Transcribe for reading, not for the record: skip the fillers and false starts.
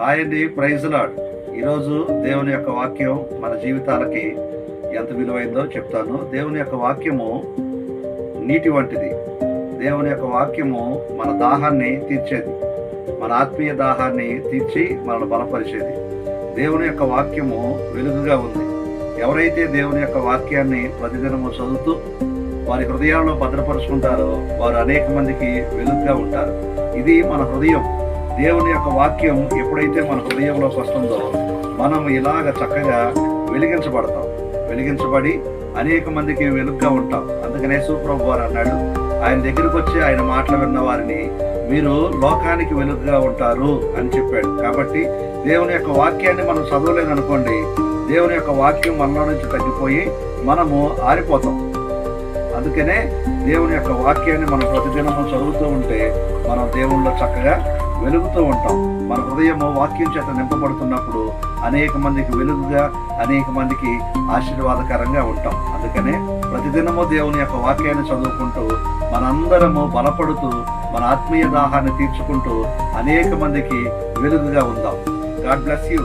Hi అండి, praise lord. ఈరోజు దేవుని యొక్క వాక్యం మన జీవితాలకి ఎంత విలువైందో చెప్తాను. దేవుని యొక్క వాక్యము నీటి వంటిది. దేవుని యొక్క వాక్యము మన దాహాన్ని తీర్చేది, మన ఆత్మీయ దాహాన్ని తీర్చి మనల్ని బలపరిచేది. దేవుని యొక్క వాక్యము వెలుగుగా ఉంది. ఎవరైతే దేవుని యొక్క వాక్యాన్ని ప్రతిదినము చదువుతూ వారి హృదయాల్లో భద్రపరుచుకుంటారో వారు అనేక మందికి వెలుగుగా ఉంటారు. ఇది మన హృదయం. దేవుని యొక్క వాక్యం ఎప్పుడైతే మన హృదయంలోకి వస్తుందో మనం ఇలాగ చక్కగా వెలిగించబడి అనేక మందికి వెలుగుగా ఉంటాం. అందుకనే యేసుప్రభువు వారు అన్నాడు, ఆయన దగ్గరికి వచ్చి ఆయన మాటలు విన్న వారిని మీరు లోకానికి వెలుగుగా ఉంటారు అని చెప్పాడు. కాబట్టి దేవుని యొక్క వాక్యాన్ని మనం చదవలేదనుకోండి, దేవుని యొక్క వాక్యం మనలో నుంచి తగ్గిపోయి మనము ఆరిపోతాం. అందుకనే దేవుని యొక్క వాక్యాన్ని మనం ప్రతిదినము చదువుతూ ఉంటే మనం దేవుళ్ళలో చక్కగా వెలుగుతూ ఉంటాం. మన హృదయము వాక్యం చేత నింపబడుతున్నప్పుడు అనేక మందికి వెలుగుగా, అనేక మందికి ఆశీర్వాదకరంగా ఉంటాం. అందుకనే ప్రతిదినము దేవుని యొక్క వాక్యాన్ని చదువుకుంటూ మనందరము బలపడుతూ మన ఆత్మీయ దాహాన్ని తీర్చుకుంటూ అనేక మందికి వెలుగుగా ఉందాం. God bless you.